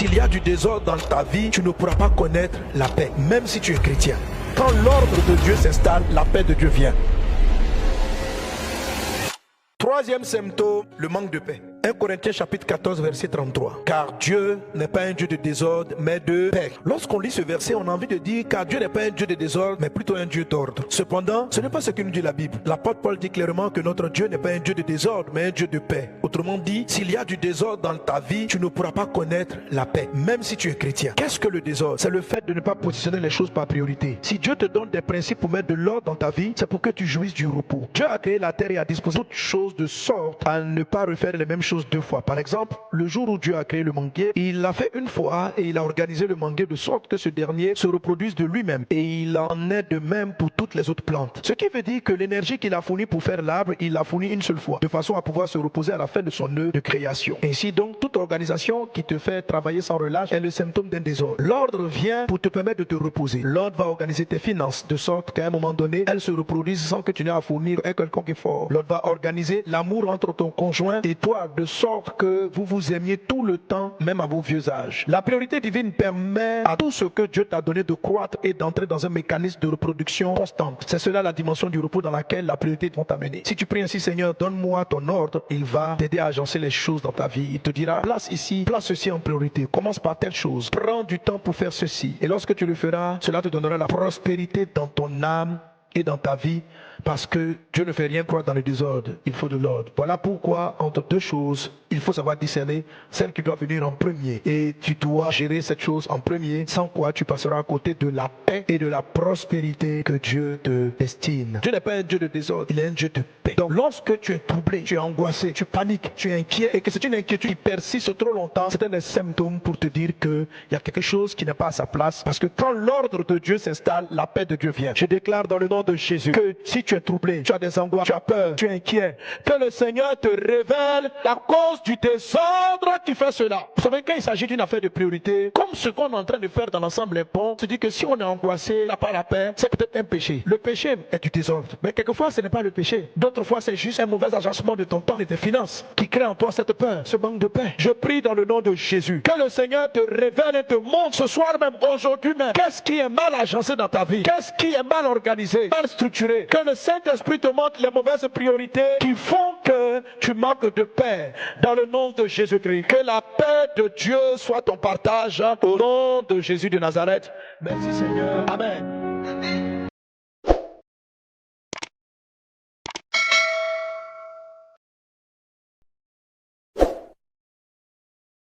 S'il y a du désordre dans ta vie, tu ne pourras pas connaître la paix, même si tu es chrétien. Quand l'ordre de Dieu s'installe, la paix de Dieu vient. Troisième symptôme, le manque de paix. 1 Corinthiens chapitre 14 verset 33. Car Dieu n'est pas un Dieu de désordre, mais de paix. Lorsqu'on lit ce verset, on a envie de dire car Dieu n'est pas un Dieu de désordre, mais plutôt un Dieu d'ordre. Cependant, ce n'est pas ce que nous dit la Bible. L'apôtre Paul dit clairement que notre Dieu n'est pas un Dieu de désordre, mais un Dieu de paix. Autrement dit, s'il y a du désordre dans ta vie, tu ne pourras pas connaître la paix, même si tu es chrétien. Qu'est-ce que le désordre? C'est le fait de ne pas positionner les choses par priorité. Si Dieu te donne des principes pour mettre de l'ordre dans ta vie, c'est pour que tu jouisses du repos. Dieu a créé la terre et a disposé toutes choses de sorte à ne pas refaire les mêmes choses deux fois. Par exemple, le jour où Dieu a créé le manguier, il l'a fait une fois et il a organisé le manguier de sorte que ce dernier se reproduise de lui-même. Et il en est de même pour toutes les autres plantes. Ce qui veut dire que l'énergie qu'il a fournie pour faire l'arbre, il l'a fournie une seule fois, de façon à pouvoir se reposer à la fin de son œuvre de création. Ainsi donc, toute organisation qui te fait travailler sans relâche est le symptôme d'un désordre. L'ordre vient pour te permettre de te reposer. L'ordre va organiser tes finances de sorte qu'à un moment donné, elles se reproduisent sans que tu n'aies à fournir un quelconque effort. L'ordre va organiser l'amour entre ton conjoint et toi de sorte que vous vous aimiez tout le temps, même à vos vieux âges. La priorité divine permet à tout ce que Dieu t'a donné de croître et d'entrer dans un mécanisme de reproduction constante. C'est cela la dimension du repos dans laquelle la priorité vont t'amener. Si tu pries ainsi, Seigneur, donne-moi ton ordre, il va t'aider à agencer les choses dans ta vie. Il te dira, place ici, place ceci en priorité. Commence par telle chose. Prends du temps pour faire ceci. Et lorsque tu le feras, cela te donnera la prospérité dans ton âme et dans ta vie, parce que Dieu ne fait rien croire dans le désordre, il faut de l'ordre. Voilà pourquoi, entre deux choses, il faut savoir discerner celle qui doit venir en premier. Et tu dois gérer cette chose en premier, sans quoi tu passeras à côté de la paix et de la prospérité que Dieu te destine. Dieu n'est pas un Dieu de désordre, il est un Dieu de paix. Donc lorsque tu es troublé, tu es angoissé, tu paniques, tu es inquiet, et que c'est une inquiétude qui persiste trop longtemps, c'est un des symptômes pour te dire qu'il y a quelque chose qui n'est pas à sa place, parce que quand l'ordre de Dieu s'installe, la paix de Dieu vient. Je déclare dans le nom de Jésus que si tu es troublé, tu as des angoisses, tu as peur, tu es inquiet, que le Seigneur te révèle la cause du désordre qui fait cela. Vous savez, quand il s'agit d'une affaire de priorité, comme ce qu'on est en train de faire dans l'ensemble est bon, se dit que si on est angoissé, n'a pas la paix, c'est peut-être un péché. Le péché est du désordre. Mais quelquefois, ce n'est pas le péché. D'autres fois, c'est juste un mauvais agencement de ton temps et de tes finances qui crée en toi cette peur, ce manque de paix. Je prie dans le nom de Jésus, que le Seigneur te révèle et te montre ce soir même, aujourd'hui même, qu'est-ce qui est mal agencé dans ta vie, qu'est-ce qui est mal organisé, mal structuré, que le Saint-Esprit te montre les mauvaises priorités qui font que tu manques de paix. Dans le nom de Jésus-Christ, que la paix de Dieu soit ton partage au nom de Jésus de Nazareth. Merci Seigneur. Amen.